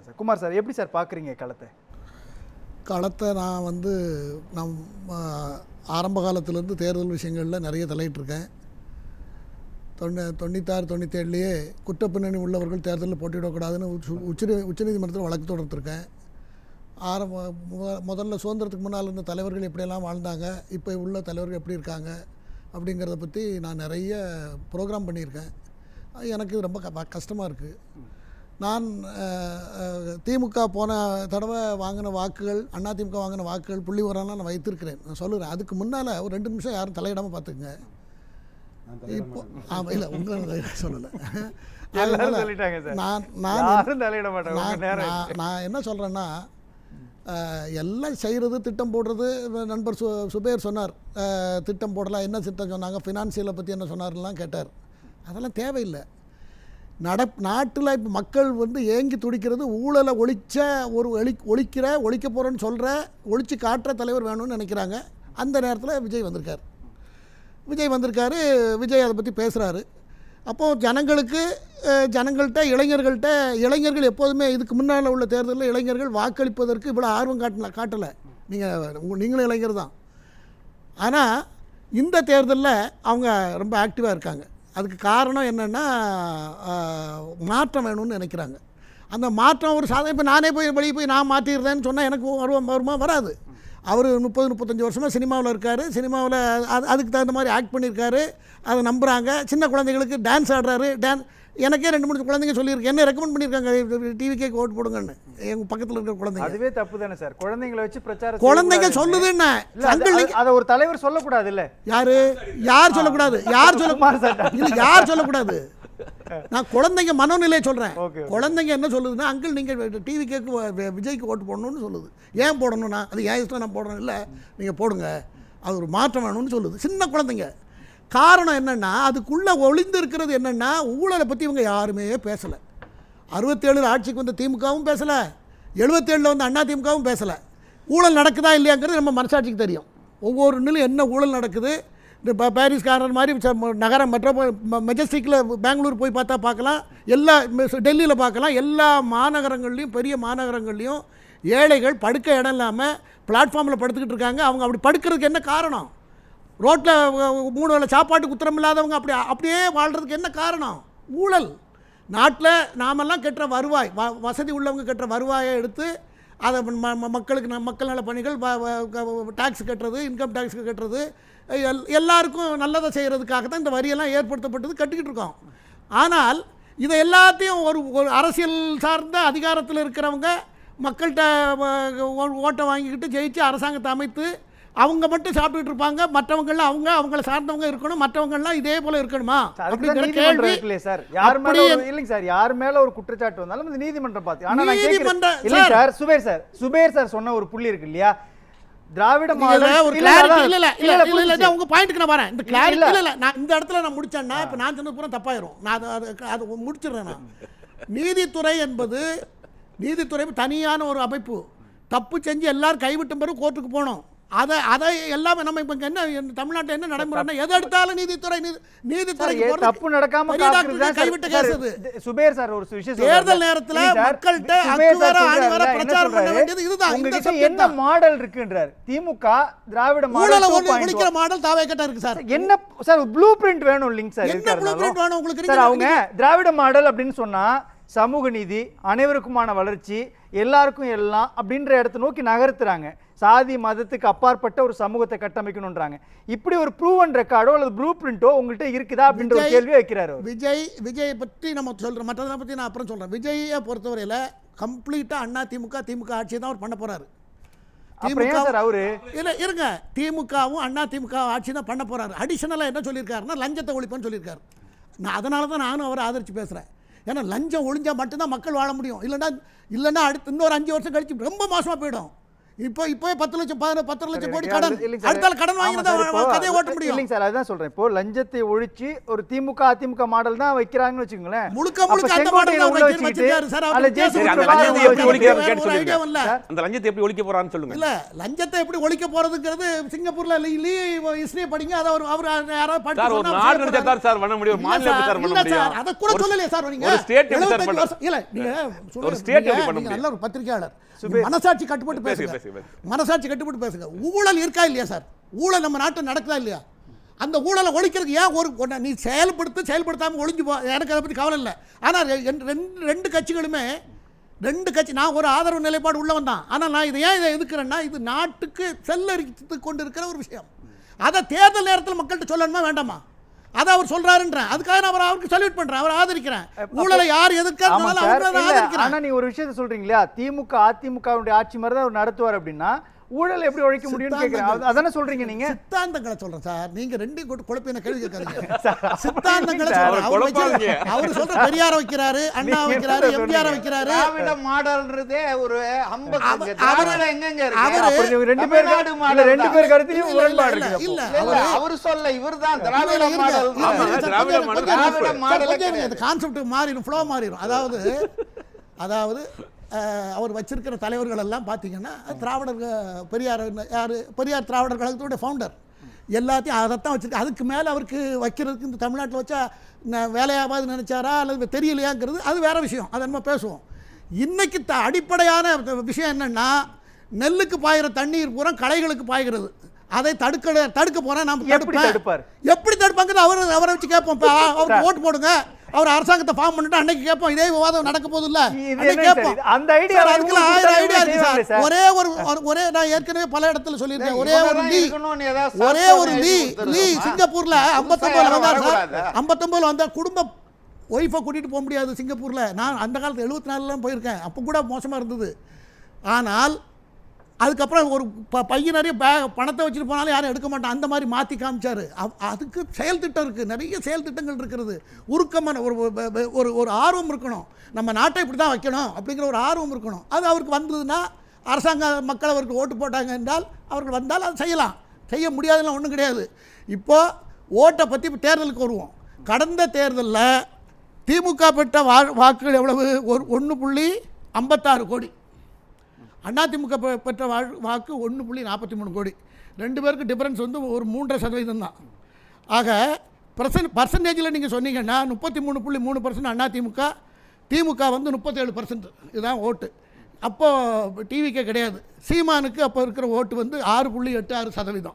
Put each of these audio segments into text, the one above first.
Sir. Kumar sir எப்படி sir பார்க்குறீங்க களத்தை? நான் ஆரம்ப காலத்திலேருந்து தேர்தல் விஷயங்களில் நிறைய தலையிட்டிருக்கேன். 96 97லேயே குற்றப்பின்னணி உள்ளவர்கள் தேர்தலில் போட்டியிடக்கூடாதுன்னு உச்சநீதிமன்றத்தில் வழக்கு தொடர்ந்துருக்கேன். முதல்ல சுதந்திரத்துக்கு முன்னால் இருந்த தலைவர்கள் எப்படியெல்லாம் வாழ்ந்தாங்க, இப்போ உள்ள தலைவர்கள் எப்படி இருக்காங்க அப்படிங்கிறத பற்றி நான் நிறைய ப்ரோக்ராம் பண்ணியிருக்கேன். எனக்கு ரொம்ப கஷ்டமாக இருக்குது. நான் திமுக போன தடவை வாங்கின வாக்குகள், அதிமுக வாங்கின வாக்குகள் புள்ளி விவரம்லாம் நான் வைத்திருக்கிறேன். நான் சொல்லுறேன். அதுக்கு முன்னால் ஒரு 2 நிமிஷம் யாரும் தலையிடாமல் பார்த்துக்குங்க. இப்போ இல்லை உங்களை சொல்லலை. நான் என்ன சொல்கிறேன்னா, எல்லாம் செய்கிறது, திட்டம் போடுறது. நண்பர் சுபேர் சொன்னார் திட்டம் போடலாம், என்ன திட்டம் சொன்னாங்க, ஃபினான்சியலை பற்றி என்ன சொன்னார்லாம் கேட்டார். அதெல்லாம் தேவையில்லை. நாட்டில் இப்போ மக்கள் ஏங்கி துடிக்கிறது ஊழலை ஒழிக்க போகிறேன்னு சொல்கிற, ஒழிச்சு காட்டுற தலைவர் வேணும்னு நினைக்கிறாங்க. அந்த நேரத்தில் விஜய் வந்திருக்காரு. விஜய் அதை பற்றி பேசுகிறாரு. அப்போது ஜனங்கள்கிட்ட இளைஞர்கள் எப்போதுமே இதுக்கு முன்னால் உள்ள தேர்தலில் இளைஞர்கள் வாக்களிப்பதற்கு இவ்வளோ ஆர்வம் காட்டலை. நீங்களும் இளைஞர் தான். ஆனால் இந்த தேர்தலில் அவங்க ரொம்ப ஆக்டிவாக இருக்காங்க. அதுக்கு காரணம் என்னென்னா, மாற்றம் வேணும்னு நினைக்கிறாங்க. அந்த மாற்றம் ஒரு இப்போ நானே வெளியே போய் நான் மாற்றிடுறேன்னு சொன்னால் எனக்கு வருமா? வராது. அவர் 30-35 வருஷமாக சினிமாவில் இருக்கார். சினிமாவில் அதுக்கு தகுந்த மாதிரி ஆக்ட் பண்ணியிருக்காரு. அதை நம்புகிறாங்க. சின்ன குழந்தைகளுக்கு டான்ஸ் ஆடுறாரு. எனக்கே 2-3 குழந்தைங்க சொல்லியிருக்கு, என்ன ரெக்கமெண்ட் பண்ணியிருக்காங்க டிவிக்கே ஓட்டு போடுங்கன்னு. எங்கள் பக்கத்தில் இருக்கிற குழந்தைங்க. அதுவே தப்பு தானே சார்? குழந்தைங்களை வச்சு பிரச்சாரம் குழந்தைங்க சொல்லுதுன்னு அதை ஒரு தலைவர் சொல்லக்கூடாது. இல்லை யார் சொல்லக்கூடாது? யார் சொல்லக்கூடாது? நான் குழந்தைங்க மனோநிலையை சொல்கிறேன். குழந்தைங்க என்ன சொல்லுதுன்னா, அங்கிள் நீங்கள் டிவிக்கு விஜய்க்கு ஓட்டு போடணும்னு சொல்லுது. ஏன் போடணும்னா, அது ஏன் இஷ்டம், நான் போடணும். இல்லை நீங்கள் போடுங்க, அது ஒரு மாற்றம் வேணும்னு சொல்லுது சின்ன குழந்தைங்க. காரணம் என்னென்னா, அதுக்குள்ளே ஒளிந்து இருக்கிறது என்னென்னா, ஊழலை பற்றி இவங்க யாருமே பேசலை. 67 ஆட்சிக்கு வந்த திமுகவும் பேசலை, 77 வந்த அதிமுகவும் பேசலை. ஊழல் நடக்குதா இல்லையாங்கிறது நம்ம மனசாட்சிக்கு தெரியும். ஒவ்வொரு நிலையும் என்ன ஊழல் நடக்குது. இந்த பாரிஸ் கார்னர் மாதிரி நகரம் மெஜஸ்டிக்கில் பெங்களூர் போய் பார்த்தா பார்க்கலாம், எல்லா டெல்லியில் பார்க்கலாம். எல்லா மாநகரங்கள்லேயும், பெரிய மாநகரங்கள்லேயும் ஏழைகள் படுக்க இடம் இல்லாமல் பிளாட்ஃபார்மில் படுத்துக்கிட்டு இருக்காங்க. அவங்க அப்படி படுக்கிறதுக்கு என்ன காரணம்? ரோட்டில் 3 வேளை சாப்பாட்டுக்கு உத்தரம் இல்லாதவங்க அப்படியே வாழ்கிறதுக்கு என்ன காரணம்? ஊழல். நாட்டில் நாமெல்லாம் கட்டுற வருவாய், வசதி உள்ளவங்க கட்டுற வருவாயை எடுத்து அதை மக்களுக்கு மக்கள் நல பணிகள், டேக்ஸ் கட்டுறது, இன்கம் டேக்ஸ் கட்டுறது, எல்லாருக்கும் நல்லதை செய்கிறதுக்காக தான் இந்த வரியெல்லாம் ஏற்படுத்தப்பட்டது, கட்டிக்கிட்டு இருக்கோம். ஆனால் இதை எல்லாத்தையும் ஒரு அரசியல் சார்ந்த அதிகாரத்தில் இருக்கிறவங்க மக்கள்கிட்ட ஓட்டை வாங்கிக்கிட்டு ஜெயிச்சு அரசாங்கத்தை அமைத்து அவங்க மட்டும் சாப்பிட்டுட்டு இருப்பாங்க. மற்றவங்களாம் அவங்கள சார்ந்தவங்க இருக்கணும், மற்றவங்கலாம் இதே போல இருக்கணுமா அப்படிங்கிற கேள்வி இல்லையே சார். யார் மேல ஒரு குற்றச்சாட்டு வந்தாலும் இந்த நீதிமன்றம் பார்த்து. ஆனா இல்ல சார், சுபேர் சார் சொன்ன ஒரு புள்ளி இருக்கு இல்லையா, திராவிட மாடல் ஒரு கிளாரிட்டி இல்ல உங்க பாயிண்ட்க்கு நான் வரேன். இந்த கிளாரிட்டி இல்ல, நான் இந்த இடத்துல நான் முடிச்சேன்னா இப்ப நான் சொன்னது பூரா தப்பாயிரும். நான் அது முடிச்சிடுறேன். நான் நீதித்துறை தனியான ஒரு அமைப்பு. தப்பு செஞ்சு எல்லாரும் கைவிட்ட பிறகு கோர்ட்டுக்கு போனோம். அதை எல்லாமே நம்ம இப்போ என்ன தமிழ்நாட்டில் என்ன நடைமுறைன்னா, எதை எடுத்தாலும் நீதித்துறை தப்பு நடக்காம கைவிட்ட கேஸ். சுபேர் சார் ஒரு விஷயம், தேர்தல் நேரத்தில் மக்கள்கிட்ட பிரச்சாரம் பண்ண வேண்டியது இதுதான். என்ன மாடல் இருக்குன்றார் திமுக. திராவிட மாடல் ஒழிக்கிற மாடல் தாவே கிட்ட இருக்கு சார். என்ன சார் ப்ளூ பிரிண்ட் வேணும் இல்லைங்க சார்? என்ன ப்ளூ பிரிண்ட் வேணும் உங்களுக்கு? சார் அவங்க திராவிட மாடல் அப்படின்னு சொன்னா சமூக நீதி, அனைவருக்குமான வளர்ச்சி, எல்லாருக்கும் எல்லாம் அப்படின்ற இடத்தை நோக்கி நகர்த்துறாங்க. சாதி மதத்துக்கு அப்பாற்பட்ட ஒரு சமூகத்தை கட்டமைக்கணும்ன்றாங்க. இப்படி ஒரு ப்ரூவன் ரெக்கார்டோ அல்லது ப்ளூ பிரிண்டோ உங்கள்கிட்ட இருக்குதா அப்படின்ற ஒரு கேள்வி வைக்கிறாரு. விஜய் பற்றி நம்ம சொல்கிறோம், மற்றதை பற்றி நான் அப்புறம் சொல்கிறேன். விஜயை பொறுத்தவரையில் கம்ப்ளீட்டாக திமுக ஆட்சியை தான் அவர் பண்ண போகிறாரு. இருங்க, திமுகவும் அதிமுக ஆட்சி தான் பண்ண போகிறாரு. அடிஷனலாக என்ன சொல்லியிருக்காருன்னா, லஞ்சத்தை ஒழிப்புன்னு சொல்லியிருக்காரு. நான் அதனால தான் நானும் அவரை ஆதரித்து பேசுகிறேன். ஏன்னா லஞ்சம் ஒழிஞ்சால் மட்டும்தான் மக்கள் வாழ முடியும். இல்லைன்னா அடுத்து இன்னொரு 5 வருஷம் கழிச்சு ரொம்ப மோசமாக போயிடும். இப்போ 10 லட்சம் 10 லட்சம் கோடி இல்லைங்க கடன், இல்லைங்க சார். அடுத்தால கடன் ஆமா வாங்கினா சார், இப்போ கதையை ஓட்ட முடியும். இல்லைங்க சார், அதுதான் சொல்றேன். இப்போ லஞ்சத்தை ஒழிச்சு ஒரு திமுக அதிமுக மாடல் தான் வைக்கிறாங்கன்னு வச்சுக்கோங்களேன். முழுக்க அப்ப அந்த செங்கோட்டையில மாடல் உள்ள தான் வச்சுக்கிட்டு வச்சிருக்காரு சார். அதுல அவர் ஜேசி பேசுறது அந்த விட்டு லஞ்சத்தை வாங்க எப்படி வச்சு ஒழிக்க வேற கேட்டு ஒரு சொல்லுங்க. ஐடியா இல்ல. அந்த லஞ்சத்தை எப்படி ஒழிக்க போறான்னு சொல்லுங்க. இல்ல லஞ்சத்தை எப்படி ஒழிக்க போறதுங்கிறது சிங்கப்பூர்ல ஹிஸ்டரி படிங்க. அத அவர் யாராவது படிச்சு சார் ஒரு சொன்னா நாடு நினைச்சா தான் சார் பண்ண முடியும். மாநிலம் எப்படி சார் பண்ண முடியும்? அத கூட சொல்லலையே சார் நீங்க. ஒரு ஸ்டேட் எப்படி சார் 75 பண்ண வருஷம் இல்ல நீங்க ஒரு ஸ்டேட் எப்படி பண்ண நீங்க முடியும்? நல்ல ஒரு பத்திரிக்கையாளர். மனசாட்சி கட்டுப்பட்டு பேசுங்க. மனசாட்சி கட்டுப்பட்டு பேசுங்க. ஊழல் இருக்கா இல்லையா சார்? ஊழல் நம்ம நாட்டில் நடக்குதா இல்லையா? அந்த ஊழலை ஒழிக்கிறதுக்கு ஏன் ஒரு நீ செயல்படுத்தாமல் ஒழிஞ்சு போ, எனக்கு அதை பற்றி கவலை இல்லை. ஆனால் ரெண்டு கட்சிகளுமே நான் ஒரு ஆதரவு நிலைப்பாடு உள்ளவன் தான். ஆனால் நான் இதை எதுக்குறேன்னா இது நாட்டுக்கு செல்லரித்து கொண்டு இருக்கிற ஒரு விஷயம். அதை தேர்தல் நேரத்தில் மக்கள்கிட்ட சொல்லணுமா வேண்டாமா? அதை அவர் சொல்றாருன்றேன். அதுக்காக நான் அவருக்கு சல்யூட் பண்றேன், அவர் ஆதரிக்கிறேன். ஊழலை யார் எதிர்க்கிறதுனால ஆனா நீ ஒரு விஷயத்தை சொல்றீங்க இல்லையா, திமுக அதிமுகவுடைய ஆட்சி மாதிரி தான் அவர் நடத்துவார் அப்படின்னா ஊழல் எப்படி ஒழிக்க முடியும்னு கேட்கிறேன். அதானே சொல்றீங்க நீங்க? சித்தாந்தங்களை சொல்றேன் சார். நீங்க ரெண்டையும் கொண்டு குழப்பின கேள்வி கேட்காதீங்க. சித்தாந்தங்களை சொல்றேன். அவர் சொல்ற பெரியார வைக்கிறாரு, அண்ணா வைக்கிறாரு, எம்ஜிஆர் வைக்கிறாரு. திராவிட மாடல்ன்றதே ஒரு அவரு எங்கங்க அப்ப ரெண்டு பேர் கருத்திலும் முரண்பாடு இருக்கு. இல்ல அவரு சொல்ல இவர்தான் திராவிட மாடல். திராவிட மாடல் கான்செப்ட் மாறிடும், ஃப்ளோ மாறிடும். அதாவது அவர் வச்சிருக்கிற தலைவர்கள் எல்லாம் பார்த்தீங்கன்னா திராவிடர் பெரியார் திராவிடர் கழகத்தோட ஃபவுண்டர். எல்லாத்தையும் அதைத்தான் வச்சிருக்கு. அதுக்கு மேலே அவருக்கு வைக்கிறதுக்கு இந்த தமிழ்நாட்டில் வச்சா வேலையாகாது நினைச்சாரா அல்லது தெரியலையாங்கிறது அது வேற விஷயம். அதை நம்ம பேசுவோம். இன்னைக்கு அடிப்படையான விஷயம் என்னன்னா, நெல்லுக்கு பாய்கிற தண்ணீர் பூரா களைகளுக்கு பாய்கிறது. அதை தடுக்க போறேன். நம்ம எப்படி தடுப்பாங்க? அவரை வச்சு கேட்போம். அவருக்கு ஓட்டு போடுங்க, அவர் அரசாங்கத்தை ஃபார்ம் பண்ணிட்டு அன்னைக்கு கேட்போம். இதே விவாதம் நடக்க போது இல்ல, அந்த ஐடியா ஒரே நான் ஏற்கனவே பல இடத்துல சொல்லியிருக்கேன். ஒரே ஒரு லீ சிங்கப்பூர்ல 59 வந்தா குடும்ப ஒய்ஃபை கூட்டிட்டு போக முடியாது சிங்கப்பூர்ல. நான் அந்த காலத்து 74 போயிருக்கேன். அப்போ கூட மோசமா இருந்தது. ஆனால் அதுக்கப்புறம் ஒரு பையன் நிறைய பணத்தை வச்சுட்டு போனாலும் யாரும் எடுக்க மாட்டான். அந்த மாதிரி மாற்றி காமிச்சாரு. அதுக்கு செயல் திட்டம் இருக்குது, நிறைய செயல் திட்டங்கள் இருக்கிறது. உருக்கமான ஒரு ஆர்வம் இருக்கணும். நம்ம நாட்டை இப்படி தான் வைக்கணும் அப்படிங்கிற ஒரு ஆர்வம் இருக்கணும். அது அவருக்கு வந்ததுன்னா, அரசாங்க மக்கள் அவருக்கு ஓட்டு போட்டாங்க என்றால் அவர்கள் வந்தால் அது செய்யலாம். செய்ய முடியாதுன்னு ஒன்றும் கிடையாது. இப்போது ஓட்டை பற்றி இப்போ தேர்தலுக்கு வருவோம். கடந்த தேர்தலில் திமுக பெற்ற வாக்குகள் எவ்வளவு? 1.56 கோடி. அதிமுக பெற்ற வாக்கு 1.43 கோடி. 2 பேருக்கு டிஃபரன்ஸ் வந்து ஒரு 3.5% தான். ஆக பர்சன்டேஜில் நீங்கள் சொன்னீங்கன்னா 33.3% அதிமுக, திமுக வந்து 37%. இதுதான் ஓட்டு. அப்போது டிவிக்கே கிடையாது. சீமானுக்கு அப்போ இருக்கிற ஓட்டு வந்து 6.86%.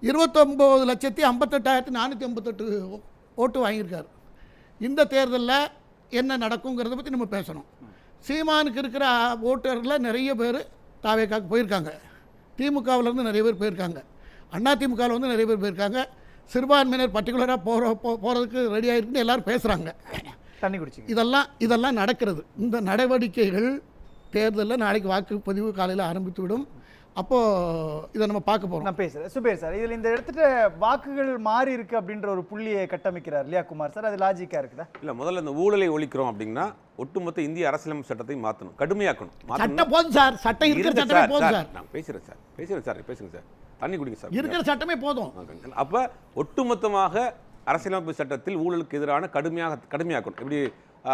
29,58,458 ஓட்டு வாங்கியிருக்காரு. இந்த தேர்தலில் என்ன நடக்குங்கிறத பற்றி நம்ம பேசணும். சீமானுக்கு இருக்கிற ஓட்டரில் நிறைய பேர் தாவேக்காக்கு போயிருக்காங்க. திமுகவிலேருந்து நிறைய பேர் போயிருக்காங்க. அதிமுகவில் வந்து நிறைய பேர் போயிருக்காங்க. சிறுபான்மையினர் பர்டிகுலராக போகிறதுக்கு ரெடி ஆகிருக்குன்னு எல்லோரும் பேசுகிறாங்க. தண்ணி குடிச்சிங்க. இதெல்லாம் நடக்கிறது. இந்த நடவடிக்கைகள் தேர்தலில் நாளைக்கு வாக்குப்பதிவு காலையில் ஆரம்பித்து விடும். அப்போது இதை நம்ம பார்க்க போகிறோம். நான் பேசுகிறேன் சுபேர் சார். இதில் இந்த இடத்துல வாக்குகள் மாறி இருக்குது அப்படின்ற ஒரு புள்ளியை கட்டமைக்கிறார் இல்லையா குமார் சார்? அது லாஜிக்காக இருக்குதா? இல்லை, முதல்ல இந்த ஊழலை ஒழிக்கிறோம் அப்படின்னா ஒட்டுமொத்த இந்திய அரசியலமைப்பு சட்டத்தை மாற்றணும், கடுமையாக்கணும். சட்டம் போதும் சார், சட்டம் இருக்கிற சட்டமே போதும் சார். நான் பேசுகிறேன் சார், பேசுங்க சார், தண்ணி குடிங்க சார். இருக்கிற சட்டமே போதும். அப்போ ஒட்டுமொத்தமாக அரசியலமைப்பு சட்டத்தில் ஊழலுக்கு எதிரான கடுமையாக்கணும். எப்படி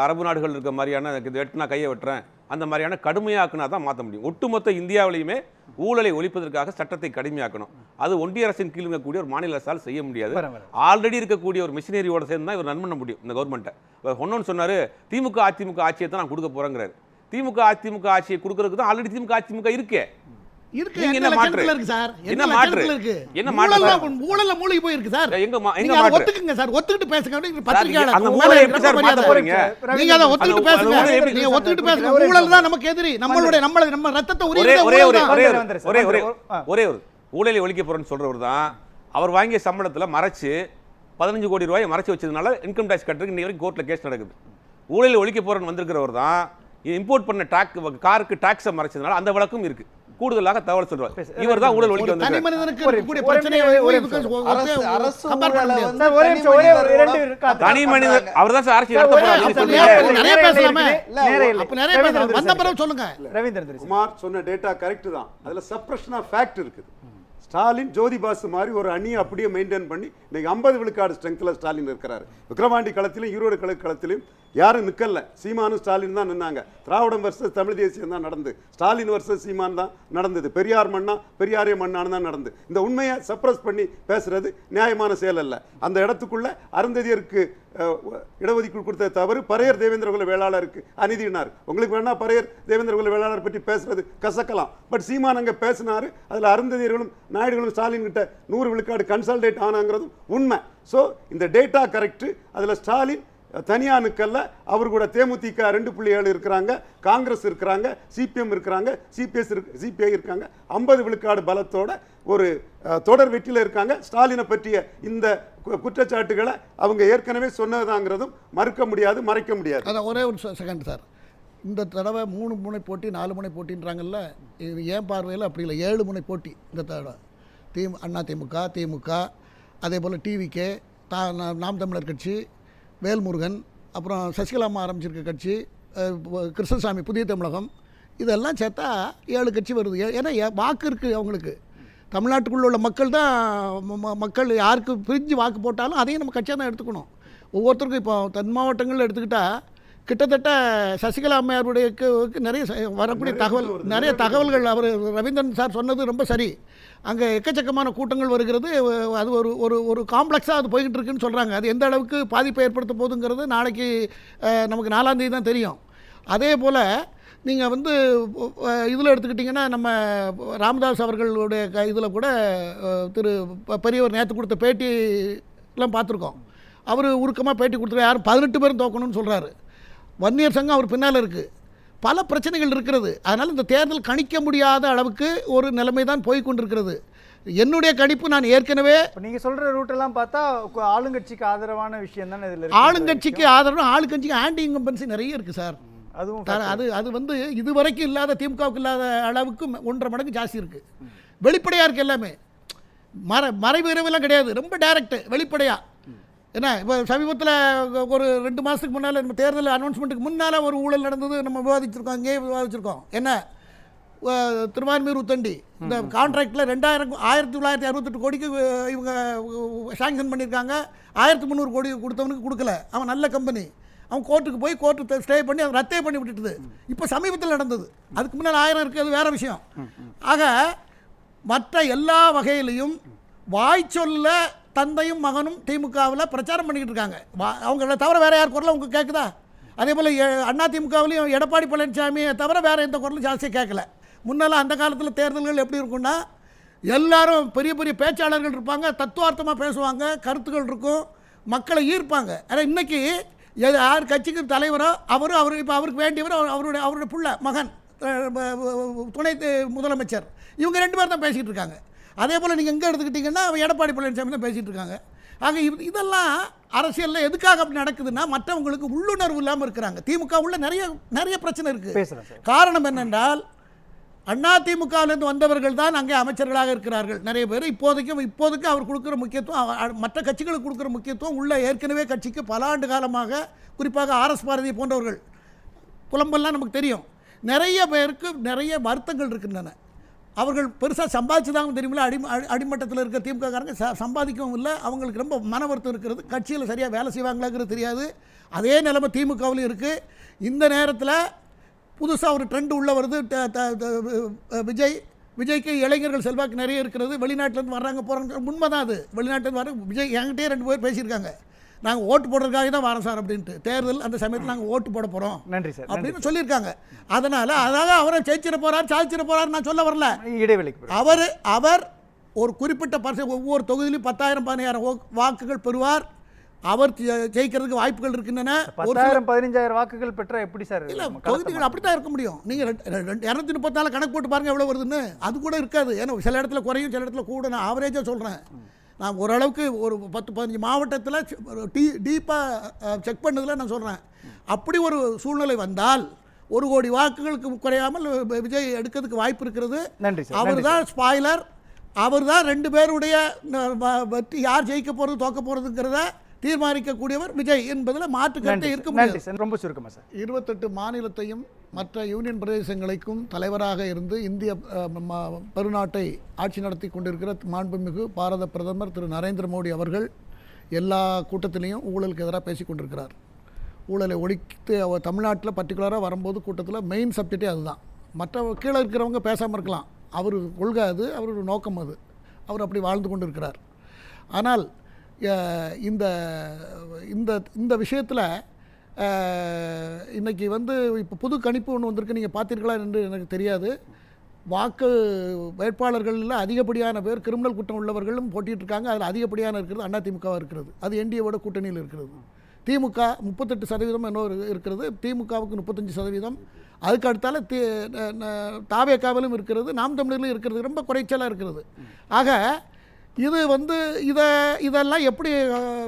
அரபு நாடுகள் இருக்க மாதிரியான வெட்டினா கையை வெட்டுறேன் அந்த மாதிரியான கடுமையாக்குனா தான் மாற்ற முடியும். ஒட்டுமொத்த இந்தியாவிலையுமே ஊழலை ஒழிப்பதற்காக சட்டத்தை கடுமையாக்கணும். அது ஒன்றிய அரசின் கீழ் இருக்கக்கூடிய ஒரு மாநில அரசால் செய்ய முடியாது. ஆல்ரெடி இருக்கக்கூடிய ஒரு மிஷினரியோட சேர்ந்து தான் இவர் ரன் பண்ண முடியும் இந்த கவர்மெண்ட்டை. ஒன்னொன்று சொன்னார், திமுக அதிமுக ஆட்சியை தான் நான் கொடுக்க போகிறேங்கிறாரு. திமுக அதிமுக ஆட்சியை கொடுக்கறதுக்கு தான் ஆல்ரெடி திமுக அதிமுக இருக்கே. என்ன மாற்று இருக்கு சார்? என்ன மாற்று இருக்கு? என்ன மாற்று? ஊழல்ல மூழ்கி போய் இருக்கு சார். எங்க மாற்று? ஒத்துக்குங்க சார், ஒத்துக்கிட்டு பேசுங்க. அப்படி பத்திரிக்கையாளர் அந்த ஊழலை எப்படி சார் மாத்த போறீங்க? நீங்க அத ஒத்துக்கிட்டு பேசுங்க. நீங்க ஒத்துக்கிட்டு பேசுங்க. ஊழல் தான் நமக்கு எதிரி. நம்ம ரத்தத்தை ஒரே ஒரு ஊழலை ஒழிக்க போறேன்னு சொல்றவர் தான். அவர் வாங்கிய சம்பளத்துல மறைச்சு 15 கோடி ரூபாய் மறைச்சு வச்சதுனால இன்கம் டாக்ஸ் கட்டுறதுக்கு இன்னைக்கு வரைக்கும் கோர்ட்ல கேஸ் நடக்குது. ஊழலை ஒழிக்க போறேன்னு வந்திருக்கிறவர் தான் இம்போர்ட் பண்ண காருக்கு டாக்ஸை மறைச்சதுனால அந்த வழக்கும் இருக்கு. கூடுதலாக தகவல் சொல்றார். இவர் தான் ஊழல் ஒழிக்க தனி வந்தார். மனிதனுக்கு ஒரு இருக்கக்கூடிய ஒரு பிரச்சனையை அரசு compare பண்ண ஊழலை முடியாது. வந்து சார், ஒரே நிமிஷம், ஒரே ஒரு இரண்டு காத்து. தனி மனிதன் அவர் தான் சார் அரசியல் சார், நடத்த போறாரு. ஒரே- நீங்க அப்ப சொல்றீங்க. நிறைய பேசலாமே. நேரே இல்லை. அப்ப நிறைய ரவீந்திரன் பேசலாம். வந்த துரைசாமி. பிறகு சொல்லுங்க. ரவீந்திரன் துரைசாமி. குமார் சொன்ன டேட்டா கரெக்ட் தான். அதுல சப்ரஷன் ஆஃப் ஃபேக்ட் இருக்குது. ஸ்டாலின் ஜோதி பாசு மாதிரி ஒரு அணியை அப்படியே மெயின்டைன் பண்ணி இன்னைக்கு 50 விழுக்காடு ஸ்ட்ரெங்க்ல ஸ்டாலின் இருக்கிறாரு. விக்கிரவாண்டி களத்திலும் ஈரோடு களத்திலும் யாரும் நிக்கல. சீமானும் ஸ்டாலின் தான் நின்னாங்க. திராவிடம் வர்சஸ் தமிழ் தேசியம் தான் நடந்து, ஸ்டாலின் வர்சஸ் சீமான் தான் நடந்தது. பெரியார் மண்ணா பெரியாரே மண்ணான்னு தான் நடந்து. இந்த உண்மையை சப்ரஸ் பண்ணி பேசுறது நியாயமான செயல் அல்ல. அந்த இடத்துக்குள்ள அருந்ததியருக்கு இடஒதுக்கீடு கொடுத்த தவறு பரையர் தேவேந்திரகுல வேளாளருக்கு அநீதினார். உங்களுக்கு வேணா பரையர் தேவேந்திரகுல வேளாளர் பற்றி பேசுறது கசக்கலாம். பட் சீமான் அங்க பேசினாரு. அதுல அருந்ததியர்களும் நாயுடுகளும் ஸ்டாலின் கிட்ட 100 விழுக்காடு கன்சல்டேட் ஆனாங்கிறதும் உண்மை. ஸோ இந்த டேட்டா கரெக்ட். அதுல ஸ்டாலின் தனியானுக்கல்ல, அவர் கூட தேமுதிக 2.7 இருக்கிறாங்க, காங்கிரஸ் இருக்கிறாங்க, சிபிஎம் இருக்கிறாங்க, சிபிஐ இருக்காங்க. 50 விழுக்காடு பலத்தோட ஒரு தொடர் வெற்றியில் இருக்காங்க. ஸ்டாலினை பற்றிய இந்த குற்றச்சாட்டுகளை அவங்க ஏற்கனவே சொன்னதாங்கிறதும் மறுக்க முடியாது, மறைக்க முடியாது. அதான் ஒரே ஒரு செகண்ட் சார். இந்த தடவை 3 முனை போட்டி 4 முனை போட்டின்றாங்கல்ல, இது ஏன் பார்வையில் அப்படி இல்லை, 7 முனை போட்டி இந்த தடவை. அதிமுக, திமுக, அதே போல் டிவிகே, நாம் தமிழர் கட்சி, வேல்முருகன், அப்புறம் சசிகலாமா ஆரம்பிச்சிருக்க கட்சி, கிருஷ்ணசாமி புதிய தமிழகம், இதெல்லாம் சேர்த்தா 7 கட்சி வருது. ஏன்னா வாக்கு இருக்குது அவங்களுக்கு. தமிழ்நாட்டுக்குள்ள உள்ள மக்கள் தான் மக்கள் யாருக்கு பிரிஞ்சு வாக்கு போட்டாலும் அதையும் நம்ம கட்சியாக தான் எடுத்துக்கணும். ஒவ்வொருத்தருக்கும் இப்போ தென் மாவட்டங்களில் எடுத்துக்கிட்டால் கிட்டத்தட்ட சசிகலா அம்மையாருடைய நிறைய வரக்கூடிய நிறைய தகவல்கள் அவர் ரவீந்திரன் சார் சொன்னது ரொம்ப சரி. அங்கே எக்கச்சக்கமான கூட்டங்கள் வருகிறது. அது ஒரு ஒரு ஒரு காம்ப்ளெக்ஸாக அது போய்கிட்டு இருக்குன்னு சொல்கிறாங்க. அது எந்த அளவுக்கு பாதிப்பை ஏற்படுத்த போகுதுங்கிறது நாளைக்கு நமக்கு 4ஆம் தேதி தான் தெரியும். அதே போல் நீங்கள் வந்து இதில் எடுத்துக்கிட்டிங்கன்னா நம்ம ராமதாஸ் அவர்களுடைய இதில் கூட திரு பெரியவர் நேற்று கொடுத்த பேட்டிலாம் பார்த்துருக்கோம். அவர் உருக்கமாக பேட்டி கொடுத்துரு, யாரும் 18 பேரும் தோக்கணும்னு சொல்கிறாரு. வன்னியர் சங்கம் அவர் பின்னால் இருக்குது. பல பிரச்சனைகள் இருக்கிறது. அதனால் இந்த தேர்தல் கணிக்க முடியாத அளவுக்கு ஒரு நிலைமை தான் போய் கொண்டிருக்கிறது. என்னுடைய கணிப்பு, நான் ஏற்கனவே நீங்கள் சொல்கிற ரூட்டெல்லாம் பார்த்தா ஆளுங்கட்சிக்கு ஆதரவான விஷயம் தானே இதில். ஆளுங்கட்சிக்கு ஆதரவு, ஆளுங்கட்சிக்கு ஆன்டி இன்கம்பன்சி நிறைய இருக்குது சார். அதுவும் அது வந்து இதுவரைக்கும் இல்லாத, திமுகவுக்கு இல்லாத அளவுக்கு 1.5 மடங்கு ஜாஸ்தி இருக்குது. வெளிப்படையாக இருக்குது எல்லாமே. மறைவு இரவுலாம் கிடையாது, ரொம்ப டைரக்ட் வெளிப்படையாக. என்ன இப்போ சமீபத்தில் ஒரு 2 மாதத்துக்கு முன்னால் நம்ம தேர்தல் அனௌன்ஸ்மெண்ட்டுக்கு முன்னால் ஒரு ஊழல் நடந்தது, நம்ம விவாதிச்சிருக்கோம், அங்கேயே விவாதிச்சிருக்கோம். என்ன திருவான்மீர் உத்தண்டி இந்த கான்ட்ராக்டில் 1968 கோடிக்கு இவங்க சாங்ஷன் பண்ணியிருக்காங்க. 1300 கோடி கொடுத்தவனுக்கு கொடுக்கல. அவன் நல்ல கம்பெனி. அவன் கோர்ட்டுக்கு போய் கோர்ட்டு ஸ்டே பண்ணி அவன் ரத்தே பண்ணி விட்டுட்டுது. இப்போ சமீபத்தில் நடந்தது. அதுக்கு முன்னால் 1000 இருக்குது, அது வேறு விஷயம். ஆக மற்ற எல்லா வகையிலையும் வாய்ச்சொல்ல தந்தையும் மகனும் திமுகவில் பிரச்சாரம் பண்ணிக்கிட்டு இருக்காங்க. அவங்கள தவிர வேறு யார் குரலும் உங்களுக்கு கேட்குதா? அதே போல் அதிமுகவிலையும் எடப்பாடி பழனிசாமியை தவிர வேறு எந்த குரலும் ஜாஸ்தியாக கேட்கல. முன்னால் அந்த காலத்தில் தேர்தல்கள் எப்படி இருக்குன்னா, எல்லாரும் பெரிய பெரிய பேச்சாளர்கள் இருப்பாங்க, தத்துவார்த்தமாக பேசுவாங்க, கருத்துக்கள் இருக்கும், மக்களை ஈர்ப்பாங்க. ஆனால் இன்றைக்கி யார் கட்சிக்கு தலைவரோ அவர் இப்போ அவருக்கு வேண்டியவர் அவருடைய புள்ள மகன் துணை முதலமைச்சர், இவங்க 2 பேர் தான் பேசிகிட்டு இருக்காங்க. அதே போல் நீங்கள் எங்கே எடுத்துக்கிட்டிங்கன்னா எடப்பாடி பழனிசாமி தான் பேசிகிட்டு இருக்காங்க. ஆக இதெல்லாம் அரசியலில் எதுக்காக அப்படி நடக்குதுன்னா, மற்றவங்களுக்கு உள்ளுணர்வு இல்லாமல் இருக்கிறாங்க. திமுக உள்ள நிறைய பிரச்சனை இருக்குது. காரணம் என்னென்றால், அதிமுகவிலிருந்து வந்தவர்கள் தான் அங்கே அமைச்சர்களாக இருக்கிறார்கள் நிறைய பேர். இப்போதைக்கு அவர் கொடுக்குற முக்கியத்துவம், மற்ற கட்சிகளுக்கு கொடுக்குற முக்கியத்துவம் உள்ள ஏற்கனவே கட்சிக்கு பல ஆண்டு காலமாக, குறிப்பாக ஆர்எஸ் பாரதி போன்றவர்கள் புலம்பெல்லாம் நமக்கு தெரியும். நிறைய பேருக்கு நிறைய வருத்தங்கள் இருக்கின்றன. அவர்கள் பெருசாக சம்பாதிச்சுதாங்க தெரியுமில்ல. அடிமட்டத்தில் இருக்கிற திமுககாரங்க சம்பாதிக்கவும் இல்லை. அவங்களுக்கு ரொம்ப மன வருத்தம் இருக்கிறது. கட்சியில் சரியாக வேலை செய்வாங்களாங்கிறது தெரியாது. அதே நிலைமை திமுகவிலும் இருக்குது. இந்த நேரத்தில் புதுசாக ஒரு ட்ரெண்ட் உள்ளே வருது. விஜய்க்கு இளைஞர்கள் செல்வாக்கு நிறைய இருக்கிறது. வெளிநாட்டிலேருந்து வர்றாங்க போகிறாங்க, உண்மை தான் அது. வெளிநாட்டிலேருந்து வர விஜய் என்கிட்டே 2 பேர் பேசியிருக்காங்க. நாங்கள் ஓட்டு போடுறதுக்காக தான் வரோம் சார் அப்படின்ட்டு. தேர்தல் அந்த சமயத்தில் நாங்கள் ஓட்டு போட போகிறோம், நன்றி சார் அப்படின்னு சொல்லியிருக்காங்க. அதனால் அதாக அவரை ஜெயிச்சிட போகிறார், சாதிச்சிட போகிறார் நான் சொல்ல வரல. இடைவெளிக்கு அவர் ஒரு குறிப்பிட்ட ஒவ்வொரு தொகுதியிலும் 10,000-15,000 வாக்குகள் பெறுவார். அவர் ஜெயிக்கிறதுக்கு வாய்ப்புகள் இருக்கின்றன. 10,000-15,000 வாக்குகள் பெற்ற எப்படி சார்? இல்லை, தொகுதிகள் அப்படி தான் இருக்க முடியும். நீங்கள் 234 கணக்கு போட்டு பாருங்கள் எவ்வளோ வருதுன்னு. அது கூட இருக்காது. ஏன்னா சில இடத்துல குறையும், சில இடத்துல கூட. நான் ஆவரேஜாக சொல்கிறேன். நான் ஓரளவுக்கு ஒரு 10-15 மாவட்டத்தில் டீப்பாக செக் பண்ணதில் நான் சொல்கிறேன். அப்படி ஒரு சூழ்நிலை வந்தால் 1 கோடி வாக்குகளுக்கு குறையாமல் விஜய் எடுக்கிறதுக்கு வாய்ப்பு இருக்கிறது. நன்றி சார். அவர் தான் ஸ்பாய்லர். அவர் தான் 2 பேருடைய வெற்றி, யார் ஜெயிக்க போகிறது தோக்க போகிறதுங்கிறத தீர்மானிக்கக்கூடியவர் விஜய் என்பதில் மாற்று கருத்தை இருக்க நன்றி முடியாது. சார். ரொம்ப சுருக்கமா சார். 28 மாநிலத்தையும் மற்ற யூனியன் பிரதேசங்களுக்கும் தலைவராக இருந்து இந்திய பெருநாட்டை ஆட்சி நடத்தி கொண்டிருக்கிற மாண்புமிகு பாரத பிரதமர் திரு நரேந்திர மோடி அவர்கள் எல்லா கூட்டத்திலையும் ஊழலுக்கு எதிராக பேசிக் கொண்டிருக்கிறார். ஊழலை ஒழித்து அவர் தமிழ்நாட்டில் பர்டிகுலராக வரும்போது கூட்டத்தில் மெயின் சப்ஜெக்டே அதுதான். மற்ற கீழே இருக்கிறவங்க பேசாமல் இருக்கலாம், அவர் கொள்கை அது, அவரோட நோக்கம் அது, அவர் அப்படி வாழ்ந்து கொண்டு இருக்கிறார். ஆனால் இந்த இந்த இந்த விஷயத்தில் இன்றைக்கி இப்போ புது கணிப்பு ஒன்று வந்திருக்கு, நீங்கள் பார்த்தீர்களா என்று எனக்கு தெரியாது. வாக்கு வேட்பாளர்களில் அதிகப்படியான பேர் கிரிமினல் குற்றம் உள்ளவர்களும் போட்டிட்டு இருக்காங்க. அதில் அதிகப்படியான இருக்கிறது அதிமுகவாக இருக்கிறது. அது என்டிஏவோட கூட்டணியில் இருக்கிறது. திமுக 38% இன்னொரு இருக்கிறது, திமுகவுக்கு 35%. அதுக்கு அடுத்தால தாவேக்காவிலும் இருக்கிறது, நாம் தமிழர்களும் இருக்கிறது, ரொம்ப குறைச்சலாக இருக்கிறது. ஆக இது இதெல்லாம் எப்படி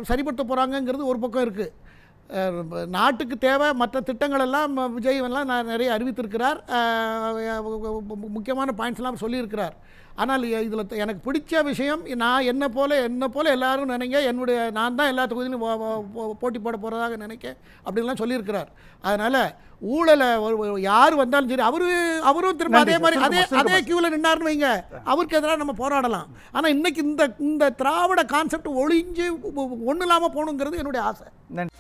சரிப்படுத்த போகிறாங்கங்கிறது ஒரு பக்கம் இருக்குது. நாட்டுக்கு தேவை மற்ற திட்டங்கள் எல்லாம் விஜய் எல்லாம் நிறைய அறிவித்திருக்கிறார், முக்கியமான பாயிண்ட்ஸ்லாம் சொல்லியிருக்கிறார். ஆனால் இதில் எனக்கு பிடிச்ச விஷயம், நான் என்ன போல எல்லாரும் நினைங்க, நான் தான் எல்லா தொகுதியிலும் போட்டி போட போகிறதாக நினைக்க அப்படின்லாம் சொல்லியிருக்கிறார். அதனால் ஊழலை யார் வந்தாலும் சரி, அவரும் திரும்ப அதே மாதிரி அதே கியூவில் நின்னார்னு வைங்க, அவருக்கு எதிராக நம்ம போராடலாம். ஆனால் இன்னைக்கு இந்த திராவிட கான்செப்ட் ஒழிஞ்சு ஒன்றும் இல்லாமல் போகணுங்கிறது என்னுடைய ஆசை. நன்றி.